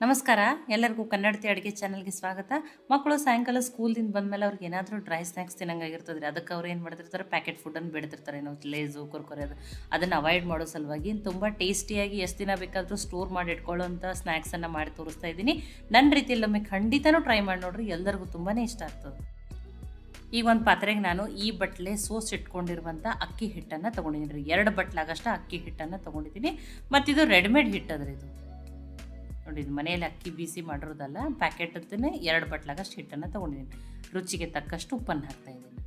ನಮಸ್ಕಾರ. ಎಲ್ಲರಿಗೂ ಕನ್ನಡತಿ ಅಡುಗೆ ಚಾನಲ್ಗೆ ಸ್ವಾಗತ. ಮಕ್ಕಳು ಸಾಯಂಕಾಲ ಸ್ಕೂಲ್ದಿಂದ ಬಂದಮೇಲೆ ಅವ್ರಿಗೆ ಏನಾದರೂ ಡ್ರೈ ಸ್ನ್ಯಾಕ್ಸ್ ತಿನ್ನಂಗಾಗಿರ್ತದೆ ರೀ. ಅದಕ್ಕೆ ಅವ್ರು ಏನು ಮಾಡ್ತಿರ್ತಾರೆ, ಪ್ಯಾಕೆಟ್ ಫುಡ್ಡನ್ನು ಬಿಡ್ತಿರ್ತಾರೆ. ನಾವು ಲೇಸು, ಕುರ್ಕುರೆ ಅದನ್ನು ಅವಾಯ್ಡ್ ಮಾಡೋ ಸಲುವಾಗಿ ತುಂಬ ಟೇಸ್ಟಿಯಾಗಿ ಎಷ್ಟು ದಿನ ಬೇಕಾದರೂ ಸ್ಟೋರ್ ಮಾಡಿ ಇಟ್ಕೊಳ್ಳೋಂಥ ಸ್ನ್ಯಾಕ್ಸನ್ನು ಮಾಡಿ ತೋರಿಸ್ತಾ ಇದ್ದೀನಿ. ನನ್ನ ರೀತಿಯಲ್ಲೊಮ್ಮೆ ಖಂಡಿತನೂ ಟ್ರೈ ಮಾಡಿ ನೋಡಿರಿ, ಎಲ್ಲರಿಗೂ ತುಂಬಾ ಇಷ್ಟ ಆಗ್ತದೆ. ಈಗ ಒಂದು ಪಾತ್ರೆಗೆ ನಾನು ಈ ಬಟ್ಲೆ ಸೋಸ್ ಇಟ್ಕೊಂಡಿರುವಂಥ ಅಕ್ಕಿ ಹಿಟ್ಟನ್ನು ತೊಗೊಂಡಿದ್ದೀನಿ ರೀ. 2 ಬಟ್ಲಾಗಷ್ಟು ಅಕ್ಕಿ ಹಿಟ್ಟನ್ನು ತೊಗೊಂಡಿದ್ದೀನಿ. ಮತ್ತಿದು ರೆಡಿಮೇಡ್ ಹಿಟ್ಟದ್ರಿ ಇದು. ನೋಡಿ, ಇದು ಮನೆಯಲ್ಲಿ ಅಕ್ಕಿ ಬೀಸಿ ಮಾಡಿರೋದಲ್ಲ, ಪ್ಯಾಕೆಟತ್ತೇ 2 ಬಟ್ಲಾಗಷ್ಟು ಹಿಟ್ಟನ್ನು ತೊಗೊಂಡಿದ್ದೀನಿ. ರುಚಿಗೆ ತಕ್ಕಷ್ಟು ಉಪ್ಪನ್ನು ಹಾಕ್ತಾಯಿದ್ದೀನಿ.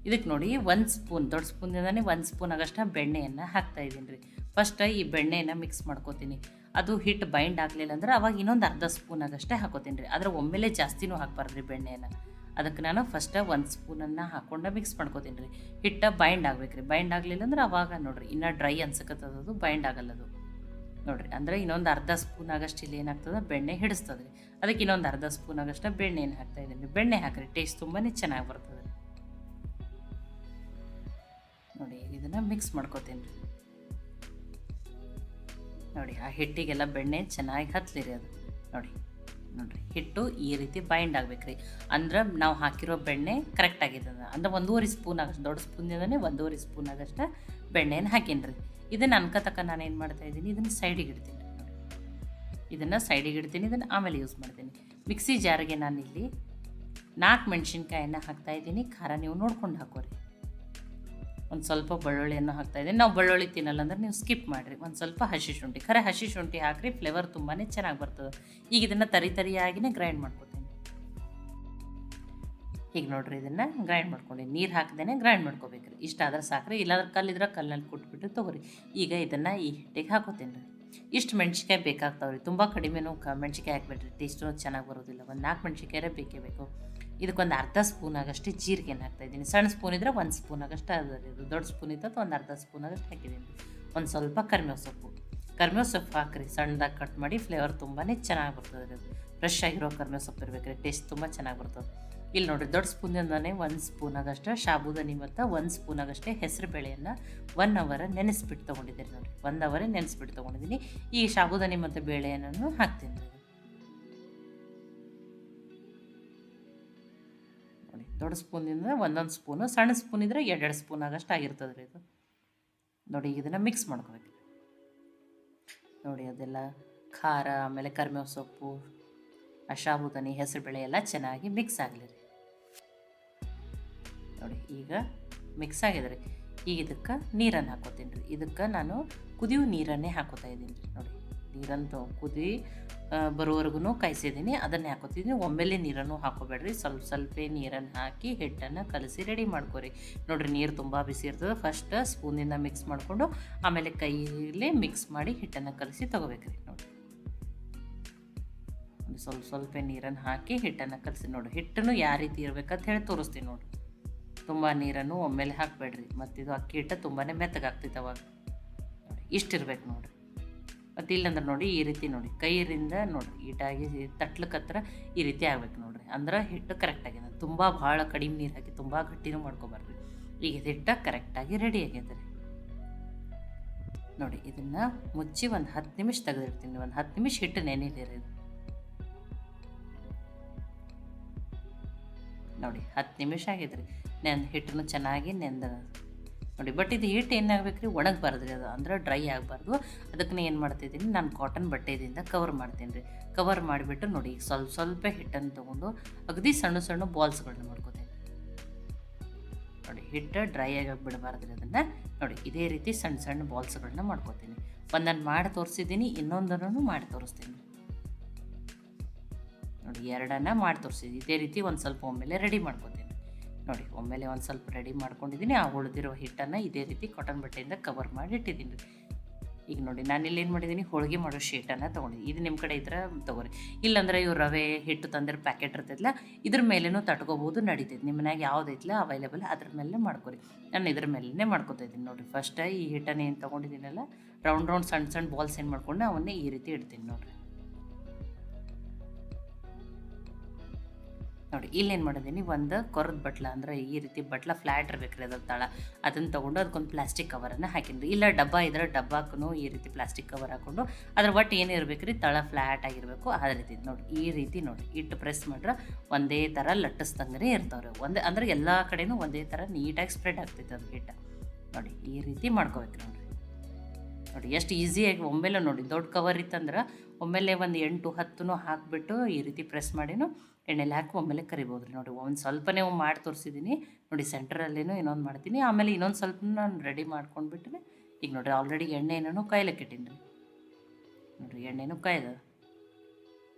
ಇದಕ್ಕೆ ನೋಡಿ 1 ಸ್ಪೂನ್, ದೊಡ್ಡ ಸ್ಪೂನಿಂದನೇ 1 ಸ್ಪೂನ್ ಆಗಷ್ಟು ಬೆಣ್ಣೆಯನ್ನು ಹಾಕ್ತಾಯಿದ್ದೀನಿ ರೀ. ಫಸ್ಟ್ ಈ ಬೆಣ್ಣೆಯನ್ನು ಮಿಕ್ಸ್ ಮಾಡ್ಕೋತೀನಿ. ಅದು ಹಿಟ್ಟು ಬೈಂಡ್ ಆಗಲಿಲ್ಲ ಅಂದ್ರೆ ಅವಾಗ ಇನ್ನೊಂದು ಅರ್ಧ ಸ್ಪೂನ್ ಆಗಷ್ಟೇ ಹಾಕೋತೀನಿ ರೀ. ಆದರೆ ಒಮ್ಮೆಲೇ ಜಾಸ್ತಿನೂ ಹಾಕ್ಬಾರ್ದು ರೀ ಬೆಣ್ಣೆಯನ್ನು. ಅದಕ್ಕೆ ನಾನು ಫಸ್ಟ್ 1 ಸ್ಪೂನನ್ನು ಹಾಕ್ಕೊಂಡು ಮಿಕ್ಸ್ ಮಾಡ್ಕೋತೀನಿ ರೀ. ಹಿಟ್ಟು ಬೈಂಡ್ ಆಗ್ಬೇಕು ರೀ. ಬೈಂಡ್ ಆಗಲಿಲ್ಲ ಅಂದ್ರೆ ಅವಾಗ ನೋಡಿರಿ ಇನ್ನೂ ಡ್ರೈ ಅನ್ಸಕತ್ತದು, ಬೈಂಡ್ ಆಗಲ್ಲದು ನೋಡಿರಿ. ಅಂದರೆ ಇನ್ನೊಂದು ಅರ್ಧ ಸ್ಪೂನ್ ಆಗಷ್ಟು ಇಲ್ಲಿ ಏನಾಗ್ತದೆ, ಬೆಣ್ಣೆ ಹಿಡಿಸ್ತದೆ ರೀ. ಅದಕ್ಕೆ ಇನ್ನೊಂದು ಅರ್ಧ ಸ್ಪೂನ್ ಆಗಷ್ಟು ಬೆಣ್ಣೆಯನ್ನು ಹಾಕ್ತಾಯಿದ್ದೀನಿ. ಬೆಣ್ಣೆ ಹಾಕಿರಿ, ಟೇಸ್ಟ್ ತುಂಬಾ ಚೆನ್ನಾಗಿ ಬರ್ತದೆ ನೋಡಿ. ಇದನ್ನು ಮಿಕ್ಸ್ ಮಾಡ್ಕೋತೀನಿ ರೀ. ನೋಡಿ, ಆ ಹಿಟ್ಟಿಗೆಲ್ಲ ಬೆಣ್ಣೆ ಚೆನ್ನಾಗಿ ಹತ್ತಲಿರಿ ಅದು. ನೋಡಿರಿ ಹಿಟ್ಟು ಈ ರೀತಿ ಬೈಂಡ್ ಆಗ್ಬೇಕು ರೀ. ಅಂದ್ರೆ ನಾವು ಹಾಕಿರೋ ಬೆಣ್ಣೆ ಕರೆಕ್ಟ್ ಆಗಿದೆ. ಅಂದರೆ 1.5 ಸ್ಪೂನ್ ಆಗಷ್ಟು, ದೊಡ್ಡ ಸ್ಪೂನಿಂದನೇ 1.5 ಸ್ಪೂನ್ ಆಗಷ್ಟು ಬೆಣ್ಣೆಯನ್ನು ಹಾಕೀನಿ ರೀ. ಇದನ್ನು ಅನ್ಕತಕ್ಕ ನಾನು ಏನು ಮಾಡ್ತಾಯಿದ್ದೀನಿ, ಇದನ್ನು ಸೈಡಿಗೆ ಇಡ್ತೀನಿ ರೀ. ನೋಡಿ, ಇದನ್ನು ಸೈಡಿಗೆ ಇಡ್ತೀನಿ. ಇದನ್ನು ಆಮೇಲೆ ಯೂಸ್ ಮಾಡ್ತೀನಿ. ಮಿಕ್ಸಿ ಜಾರಿಗೆ ನಾನಿಲ್ಲಿ 4 ಮೆಣಸಿನ್ಕಾಯನ್ನು ಹಾಕ್ತಾಯಿದ್ದೀನಿ. ಖಾರ ನೀವು ನೋಡ್ಕೊಂಡು ಹಾಕೋರಿ. ಒಂದು ಸ್ವಲ್ಪ ಬೆಳ್ಳುಳ್ಳಿಯನ್ನು ಹಾಕ್ತಾಯಿದ್ದೀನಿ. ನಾವು ಬೆಳ್ಳುಳ್ಳಿ ತಿನ್ನಲ್ಲ ಅಂದ್ರೆ ನೀವು ಸ್ಕಿಪ್ ಮಾಡಿರಿ. ಒಂದು ಸ್ವಲ್ಪ ಹಸಿ ಶುಂಠಿ, ಖರೆ ಹಸಿ ಶುಂಠಿ ಹಾಕಿರಿ, ಫ್ಲೇವರ್ ತುಂಬಾ ಚೆನ್ನಾಗಿ ಬರ್ತದೆ. ಈಗ ಇದನ್ನು ತರಿಯಾಗಿನೇ ಗ್ರೈಂಡ್ ಮಾಡ್ಕೊತೀನಿ. ಈಗ ನೋಡಿರಿ, ಇದನ್ನು ಗ್ರೈಂಡ್ ಮಾಡ್ಕೊಂಡು ನೀರು ಹಾಕ್ದೇ ಗ್ರೈಂಡ್ ಮಾಡ್ಕೋಬೇಕ್ರಿ. ಇಷ್ಟ ಆದ್ರೆ ಸಾಕ್ರಿ, ಇಲ್ಲಾಂದ್ರೆ ಕಲ್ಲಿದ್ರೆ ಕಲ್ಲಲ್ಲಿ ಕೊಟ್ಬಿಟ್ಟು ತೊಗೊರಿ. ಈಗ ಇದನ್ನು ಈ ಹಿಟ್ಟಿಗೆ ಹಾಕೋತೀನಿ ರೀ. ಇಷ್ಟು ಮೆಣ್ಸಿಕಾಯಿ ಬೇಕಾಗ್ತಾವ್ರಿ. ತುಂಬ ಕಡಿಮೆನೂ ಮೆಣ್ಸಿಕಾಯಿ ಹಾಕ್ಬೇಡ್ರಿ, ಟೇಸ್ಟು ಚೆನ್ನಾಗಿ ಬರೋದಿಲ್ಲ. ಒಂದು 4 ಮೆಣ್ಸಿಕಾಯೇ ಬೇಕೇ ಬೇಕು. ಇದಕ್ಕೊಂದು ಅರ್ಧ ಸ್ಪೂನ್ ಆಗಷ್ಟು ಜೀರಿಗೆನ ಹಾಕ್ತಾಯಿದ್ದೀನಿ. ಸಣ್ಣ ಸ್ಪೂನ್ ಇದ್ದರೆ 1 ಸ್ಪೂನ್ ಆಗಷ್ಟು ಅದು. ದೊಡ್ಡ ಸ್ಪೂನ್ ಇದ್ದದ್ದು ಒಂದು ಅರ್ಧ ಸ್ಪೂನ್ ಆಗಷ್ಟು ಹಾಕಿದ್ದೀನಿ. ಒಂದು ಸ್ವಲ್ಪ ಕರಿಬೇವು ಸೊಪ್ಪು ಹಾಕಿರಿ, ಸಣ್ಣದಾಗಿ ಕಟ್ ಮಾಡಿ. ಫ್ಲೇವರ್ ತುಂಬಾ ಚೆನ್ನಾಗಿ ಬರ್ತದೆ ರೀ. ಅದು ಫ್ರೆಶ್ ಆಗಿರೋ ಕರಿಬೇವು ಸೊಪ್ಪು ಇರಬೇಕು ರೀ, ಟೇಸ್ಟ್ ತುಂಬ ಚೆನ್ನಾಗಿ ಬರ್ತದೆ. ಇಲ್ಲಿ ನೋಡಿರಿ, ದೊಡ್ಡ ಸ್ಪೂನಿಂದನೇ 1 ಸ್ಪೂನ್ ಆಗಷ್ಟು ಸಾಬುದಾನಿ ಮತ್ತು 1 ಸ್ಪೂನ್ ಆಗಷ್ಟೇ ಹೆಸರು ಬೇಳೆಯನ್ನು 1 ಅವರ್ ನೆನೆಸ್ಬಿಟ್ಟು ತೊಗೊಂಡಿದ್ದೀನಿ ನೋಡಿ. 1 ಅವರ್ ನೆನೆಸ್ಬಿಟ್ಟು ತೊಗೊಂಡಿದ್ದೀನಿ. ಈ ಸಾಬುದಾನಿ ಮತ್ತು ಬೇಳೆಯನ್ನು ಹಾಕ್ತೀನಿ ರೀ. ನೋಡಿ, ದೊಡ್ಡ ಸ್ಪೂನಿಂದ 1 ಸ್ಪೂನು, ಸಣ್ಣ ಸ್ಪೂನ್ ಇದ್ದರೆ 2 ಸ್ಪೂನ್ ಆಗಷ್ಟು ಆಗಿರ್ತದೆ ರೀ ಇದು. ನೋಡಿ, ಇದನ್ನು ಮಿಕ್ಸ್ ಮಾಡ್ಕೋಬೇಕು ನೋಡಿ. ಅದೆಲ್ಲ ಖಾರ, ಆಮೇಲೆ ಕರಿಬೇವು ಸೊಪ್ಪು, ಆ ಸಾಬುದಾನಿ, ಹೆಸರುಬೇಳೆ ಎಲ್ಲ ಚೆನ್ನಾಗಿ ಮಿಕ್ಸ್ ಆಗಲಿ ರೀ. ನೋಡಿ, ಈಗ ಮಿಕ್ಸ್ ಆಗಿದೆ ರೀ. ಈಗ ಇದಕ್ಕೆ ನೀರನ್ನು ಹಾಕೋತೀನಿ ರೀ. ಇದಕ್ಕೆ ನಾನು ಕುದಿಯೋ ನೀರನ್ನೇ ಹಾಕೋತಾ ಇದ್ದೀನಿ ರೀ. ನೋಡಿ, ನೀರಂತೂ ಕುದಿ ಬರೋವರೆಗೂ ಕಾಯಿಸಿದ್ದೀನಿ, ಅದನ್ನೇ ಹಾಕೋತಿದ್ದೀನಿ. ಒಮ್ಮೆಲೆ ನೀರನ್ನು ಹಾಕೋಬೇಡ್ರಿ, ಸ್ವಲ್ಪ ನೀರನ್ನು ಹಾಕಿ ಹಿಟ್ಟನ್ನು ಕಲಸಿ ರೆಡಿ ಮಾಡ್ಕೊರಿ. ನೋಡಿರಿ, ನೀರು ತುಂಬ ಬಿಸಿ ಇರ್ತದೆ. ಫಸ್ಟ್ ಸ್ಪೂನಿಂದ ಮಿಕ್ಸ್ ಮಾಡಿಕೊಂಡು ಆಮೇಲೆ ಕೈಯಲ್ಲೇ ಮಿಕ್ಸ್ ಮಾಡಿ ಹಿಟ್ಟನ್ನು ಕಲಸಿ ತೊಗೋಬೇಕ್ರಿ. ನೋಡಿ, ಸ್ವಲ್ಪ ನೀರನ್ನು ಹಾಕಿ ಹಿಟ್ಟನ್ನು ಕಲಸಿ. ನೋಡಿ, ಹಿಟ್ಟನ್ನು ಯಾವ ರೀತಿ ಇರಬೇಕಂತ ಹೇಳಿ ತೋರಿಸ್ತೀನಿ. ನೋಡಿ, ತುಂಬ ನೀರನ್ನು ಒಮ್ಮೆಲೆ ಹಾಕಬೇಡ್ರಿ, ಮತ್ತಿದು ಅಕ್ಕಿ ಹಿಟ್ಟು ತುಂಬಾ ಮೆತ್ತಗಾಗ್ತೈತೆ ಅವಾಗ. ನೋಡಿ, ಇಷ್ಟಿರ್ಬೇಕು ನೋಡಿರಿ. ಮತ್ತು ಇಲ್ಲಂದ್ರೆ ನೋಡಿ, ಈ ರೀತಿ ನೋಡಿ, ಕೈಯಿಂದ ನೋಡಿ ಈಟಾಗಿ ತಟ್ಲಕ್ಕತ್ರ ಈ ರೀತಿ ಆಗ್ಬೇಕು ನೋಡಿರಿ. ಅಂದ್ರೆ ಹಿಟ್ಟು ಕರೆಕ್ಟಾಗಿದೆ. ತುಂಬ ಭಾಳ ಕಡಿಮೆ ನೀರು ಹಾಕಿ ತುಂಬ ಗಟ್ಟಿನೂ ಮಾಡ್ಕೊಬಾರ್ದು. ಈಗ ಹಿಟ್ಟು ಕರೆಕ್ಟಾಗಿ ರೆಡಿ ಆಗೈತೆ ರೀ. ನೋಡಿ, ಇದನ್ನು ಮುಚ್ಚಿ ಒಂದು 10 ನಿಮಿಷ ತೆಗೆದಿರ್ತೀನಿ. ಒಂದು 10 ನಿಮಿಷ ಹಿಟ್ಟು ನೆನೆಲಿರಿ ಇದು. ನೋಡಿ, 10 ನಿಮಿಷ ಆಗಿದ್ರಿ. ಹಿಟ್ಟನ್ನು ಚೆನ್ನಾಗಿ ನೆಂದ ನೋಡಿ. ಬಟ್ ಇದು ಹಿಟ್ಟು ಏನಾಗಬೇಕು ರೀ, ಒಣಗಬಾರ್ದು ರೀ. ಅದು ಅಂದ್ರೆ ಡ್ರೈ ಆಗಬಾರ್ದು. ಅದಕ್ಕೆ ಏನು ಮಾಡ್ತಿದ್ದೀನಿ, ನಾನು ಕಾಟನ್ ಬಟ್ಟೆದಿಂದ ಕವರ್ ಮಾಡ್ತೀನಿ ರೀ. ಕವರ್ ಮಾಡಿಬಿಟ್ಟು ನೋಡಿ, ಈಗ ಸ್ವಲ್ಪ ಹಿಟ್ಟನ್ನು ತೊಗೊಂಡು ಅಗದಿ ಸಣ್ಣ ಬಾಲ್ಸ್ಗಳನ್ನ ಮಾಡ್ಕೋತೀನಿ. ನೋಡಿ, ಹಿಟ್ಟು ಡ್ರೈ ಆಗಿ ಬಿಡಬಾರ್ದು ರೀ. ಅದನ್ನು ನೋಡಿ, ಇದೇ ರೀತಿ ಸಣ್ಣ ಬಾಲ್ಸ್ಗಳನ್ನ ಮಾಡ್ಕೋತೀನಿ. ಒಂದನ್ನು ಮಾಡಿ ತೋರಿಸಿದ್ದೀನಿ, ಇನ್ನೊಂದನ್ನು ಮಾಡಿ ತೋರಿಸ್ತೀನಿ. ನೋಡಿ, 2 ಮಾಡಿ ತೋರಿಸಿದ್ದೀನಿ. ಇದೇ ರೀತಿ ಒಂದು ಸ್ವಲ್ಪ ಒಮ್ಮೆಲೆ ರೆಡಿ ಮಾಡ್ಕೋತೀನಿ. ನೋಡಿ, ಒಮ್ಮೆಲೆ ಒಂದು ಸ್ವಲ್ಪ ರೆಡಿ ಮಾಡ್ಕೊಂಡಿದ್ದೀನಿ. ಆ ಉಳಿದಿರೋ ಹಿಟ್ಟನ್ನು ಇದೇ ರೀತಿ ಕಾಟನ್ ಬಟ್ಟೆಯಿಂದ ಕವರ್ ಮಾಡಿ ಇಟ್ಟಿದ್ದೀನಿ ರೀ. ಈಗ ನೋಡಿ, ನಾನಿಲ್ಲಿ ಏನು ಮಾಡಿದ್ದೀನಿ, ಹೋಳಿಗೆ ಮಾಡೋ ಶೀಟನ್ನು ತೊಗೊಂಡಿದ್ದೀನಿ. ಇದು ನಿಮ್ಮ ಕಡೆ ಇದ್ರೆ ತೊಗೊರಿ. ಇಲ್ಲಾಂದ್ರೆ ಇವು ರವೆ ಹಿಟ್ಟು ತಂದಿರೋ ಪ್ಯಾಕೆಟ್ ಇರ್ತೈತಲ್ಲ, ಇದ್ರ ಮೇಲೇನೂ ತಟ್ಕೋಬೋದು, ನಡೀತೈತೆ. ನಿಮ್ಮ ಮನ್ಯಾಗ ಯಾವುದೈತಲ್ಲ ಅವೈಲೇಬಲ್ ಅದ್ರ ಮೇಲೆ ಮಾಡ್ಕೊರಿ. ನಾನು ಇದ್ರ ಮೇಲೇ ಮಾಡ್ಕೊತಾ ಇದ್ದೀನಿ. ನೋಡಿರಿ, ಫಸ್ಟ್ ಈ ಹಿಟ್ಟನ್ನು ಏನು ತೊಗೊಂಡಿದ್ದೀನಲ್ಲ, ರೌಂಡ್ ಸಣ್ಣ ಬಾಲ್ಸ್ ಏನು ಮಾಡ್ಕೊಂಡು ಅವನ್ನೇ ಈ ರೀತಿ ಇಡ್ತೀನಿ ನೋಡಿರಿ. ನೋಡಿ ಇಲ್ಲೇನು ಮಾಡಿದ್ದೀನಿ, ಒಂದು ಕೊರದ ಬಟ್ಲ ಅಂದರೆ ಈ ರೀತಿ ಬಟ್ಲ ಫ್ಲ್ಯಾಟ್ ಇರಬೇಕ್ರಿ ಅದ್ರ ತಳ, ಅದನ್ನು ತೊಗೊಂಡು ಅದಕ್ಕೊಂದು ಪ್ಲಾಸ್ಟಿಕ್ ಕವರನ್ನು ಹಾಕಿದ್ರಿ. ಇಲ್ಲ ಡಬ್ಬ ಇದ್ರೆ ಡಬ್ಬಕ್ಕೂ ಈ ರೀತಿ ಪ್ಲಾಸ್ಟಿಕ್ ಕವರ್ ಹಾಕ್ಕೊಂಡು ಅದ್ರ ಒಟ್ಟು ಏನು ಇರಬೇಕು ರೀ, ತಳ ಫ್ಲ್ಯಾಟ್ ಆಗಿರಬೇಕು. ಆ ರೀತಿ ನೋಡಿ ಈ ರೀತಿ ನೋಡಿ ಇಟ್ಟು ಪ್ರೆಸ್ ಮಾಡ್ರೆ ಒಂದೇ ಥರ ಲಟ್ಟಿಸ್ದಂಗೆ ಇರ್ತಾವ್ರಿ. ಒಂದೇ ಅಂದರೆ ಎಲ್ಲ ಕಡೆನೂ ಒಂದೇ ಥರ ನೀಟಾಗಿ ಸ್ಪ್ರೆಡ್ ಆಗ್ತೈತೆ ಅದು ಹಿಟ್ಟು. ನೋಡಿ ಈ ರೀತಿ ಮಾಡ್ಕೋಬೇಕು ನೋಡಿರಿ. ನೋಡಿ ಎಷ್ಟು ಈಸಿಯಾಗಿ ಒಮ್ಮೆಲೆ ನೋಡಿ, ದೊಡ್ಡ ಕವರ್ ಇತ್ತಂದ್ರೆ ಒಮ್ಮೆಲೆ ಒಂದು 8-10 ಹಾಕಿಬಿಟ್ಟು ಈ ರೀತಿ ಪ್ರೆಸ್ ಮಾಡಿನೂ ಎಣ್ಣೆಲಿ ಹಾಕಿ ಒಮ್ಮೆಲೆ ಕರಿಬೋದು ರೀ. ನೋಡಿ ಒಂದು ಸ್ವಲ್ಪನೇ ಮಾಡಿ ತೋರಿಸಿದ್ದೀನಿ ನೋಡಿ, ಸೆಂಟ್ರಲ್ಲೇನೋ ಇನ್ನೊಂದು ಮಾಡ್ತೀನಿ, ಆಮೇಲೆ ಇನ್ನೊಂದು ಸ್ವಲ್ಪ ನಾನು ರೆಡಿ ಮಾಡ್ಕೊಂಡ್ಬಿಟ್ಟು ಈಗ ನೋಡಿರಿ ಆಲ್ರೆಡಿ ಎಣ್ಣೆನೂ ಕಾಯ್ಲಕ್ಕೆ ಇಟ್ಟೀನಿ ರೀ. ನೋಡಿರಿ ಎಣ್ಣೆನೂ ಕಾಯ್ದ,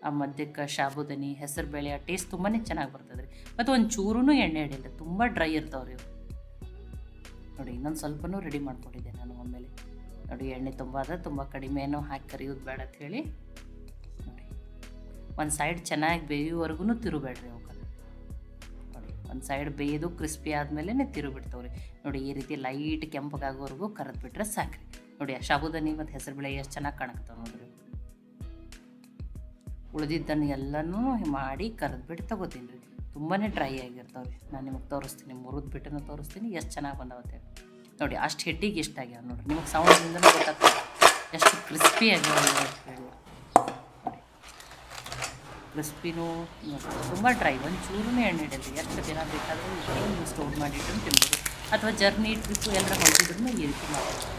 ಆ ಮಧ್ಯಕ್ಕೆ ಸಾಬುದಾನಿ ಹೆಸರು ಬೇಳೆ ಆ ಟೇಸ್ಟ್ ತುಂಬಾ ಚೆನ್ನಾಗಿ ಬರ್ತದೆ ರೀ. ಮತ್ತು ಒಂದು ಚೂರೂ ಎಣ್ಣೆ ಹಿಡಿಲ್ಲ, ತುಂಬ ಡ್ರೈ ಇರ್ತಾವ್ರಿ ಇವು. ನೋಡಿ ಇನ್ನೊಂದು ಸ್ವಲ್ಪನೂ ರೆಡಿ ಮಾಡ್ಕೊಂಡಿದ್ದೆ ನಾನು ಒಮ್ಮೆಲೆ. ನೋಡಿ ಎಣ್ಣೆ ತುಂಬ ಅದ, ತುಂಬ ಕಡಿಮೆನೂ ಹಾಕಿ ಕರಿಯೋದು ಬೇಡ ಅಂತ ಹೇಳಿ ನೋಡಿ ಒಂದು ಸೈಡ್ ಚೆನ್ನಾಗಿ ಬೇಯುವವರೆಗೂ ತಿರುಬೇಡ್ರಿ ಅವಕ್ಕೆ. ನೋಡಿ ಒಂದು ಸೈಡ್ ಬೇಯೋದು ಕ್ರಿಸ್ಪಿ ಆದಮೇಲೆ ತಿರುಬಿಡ್ತಾವ್ರಿ. ನೋಡಿ ಈ ರೀತಿ ಲೈಟ್ ಕೆಂಪಗಾಗೋವರೆಗೂ ಕರೆದ್ಬಿಟ್ರೆ ಸಾಕ್ರಿ. ನೋಡಿ ಆ ಸಾಬುದಾನಿ ಮತ್ತು ಹೆಸರು ಬೇಳೆ ಎಷ್ಟು ಚೆನ್ನಾಗಿ ಕಾಣಕ್ತಾವೆ ನೋಡ್ರಿ. ಉಳಿದಿದ್ದನ್ನು ಎಲ್ಲನೂ ಮಾಡಿ ಕರೆದ್ಬಿಟ್ಟು ತೊಗೋತೀನಿ ರೀ. ತುಂಬಾ ಡ್ರೈ ಆಗಿರ್ತಾವೆ ರೀ. ನಾನು ನಿಮಗೆ ತೋರಿಸ್ತೀನಿ, ಮುರಿದು ಬಿಟ್ಟನ್ನು ತೋರಿಸ್ತೀನಿ ಎಷ್ಟು ಚೆನ್ನಾಗಿ ಬಂದಾವತ್ತೆ ನೋಡಿ. ಅಷ್ಟು ಹಿಟ್ಟಿಗೆ ಇಷ್ಟ ಆಗ್ಯಾವ ನೋಡಿರಿ, ನಿಮಗೆ ಸೌಂಡ್ದಿಂದಲೂ ಗೊತ್ತಾಗ್ತದೆ ಎಷ್ಟು ಕ್ರಿಸ್ಪಿ ಆಗ್ಯಾವ ಅಂತ ಹೇಳಿ. ನೋಡಿ ಕ್ರಿಸ್ಪಿನೂ ತುಂಬ ಡ್ರೈ, ಒಂದು ಚೂರೂ ಎಣ್ಣೆ ಹಿಡಿಯಲ್ಲ. ಎಷ್ಟು ದಿನ ಬೇಕಾದರೂ ಇಷ್ಟು ನೀವು ಸ್ಟೋರ್ ಮಾಡಿಟ್ಟು ತಿನ್ಬೋದು, ಅಥವಾ ಜರ್ನಿ ಟ್ರಿಪ್ಪು ಎಲ್ಲರ ಹೊಂಟಿದ್ರೂ ಈ ರೀತಿ ಮಾಡ್ಬೋದು.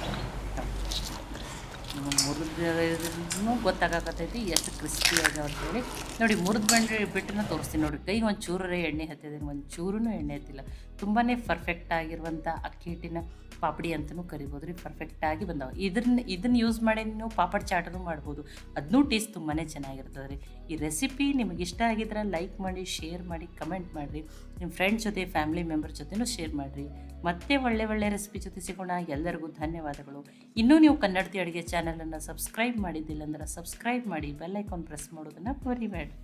ಮುರಿದ್ರೂ ಗೊತ್ತಾಗತ್ತೈತಿ ಎಷ್ಟು ಕ್ರಿಸ್ಪಿ ಆಗ್ಯಾವ ಅಂತೇಳಿ. ನೋಡಿ ಮುರಿದು ಬಿಟ್ಟನ್ನ ತೋರಿಸ್ತೀನಿ ನೋಡಿ. ಕೈಗೆ ಒಂದು ಚೂರೇ ಎಣ್ಣೆ ಹತ್ತಿದ್ದೀನಿ, ಒಂದು ಚೂರೂ ಎಣ್ಣೆ ಹತ್ತಿಲ್ಲ. ತುಂಬಾ ಪರ್ಫೆಕ್ಟ್ ಆಗಿರುವಂಥ ಅಕ್ಕಿ ಹಿಟ್ಟಿನ ಪಾಪಡಿ ಅಂತಲೂ ಕರಿಬೋದು ರೀ. ಪರ್ಫೆಕ್ಟಾಗಿ ಬಂದಾವೆ. ಇದನ್ನು ಯೂಸ್ ಮಾಡಿ ನೀವು ಪಾಪಡ್ ಚಾಟನೂ ಮಾಡ್ಬೋದು, ಅದನ್ನೂ ಟೇಸ್ಟ್ ತುಂಬಾ ಚೆನ್ನಾಗಿರ್ತದೆ ರೀ. ಈ ರೆಸಿಪಿ ನಿಮಗೆ ಇಷ್ಟ ಆಗಿದ್ರೆ ಲೈಕ್ ಮಾಡಿ, ಶೇರ್ ಮಾಡಿ, ಕಮೆಂಟ್ ಮಾಡಿರಿ. ನಿಮ್ಮ ಫ್ರೆಂಡ್ಸ್ ಜೊತೆ ಫ್ಯಾಮಿಲಿ ಮೆಂಬರ್ ಜೊತೆನೂ ಶೇರ್ ಮಾಡಿರಿ. ಮತ್ತೆ ಒಳ್ಳೆ ರೆಸಿಪಿ ಜೊತೆ ಸಿಗೋಣ. ಎಲ್ಲರಿಗೂ ಧನ್ಯವಾದಗಳು. ಇನ್ನೂ ನೀವು ಕನ್ನಡತಿ ಅಡುಗೆ ಚಾನಲನ್ನು ಸಬ್ಸ್ಕ್ರೈಬ್ ಮಾಡಿದ್ದಿಲ್ಲ ಅಂದ್ರೆ ಸಬ್ಸ್ಕ್ರೈಬ್ ಮಾಡಿ, ಬೆಲ್ ಐಕಾನ್ ಪ್ರೆಸ್ ಮಾಡೋದನ್ನು ಮರಿಬೇಡಿ.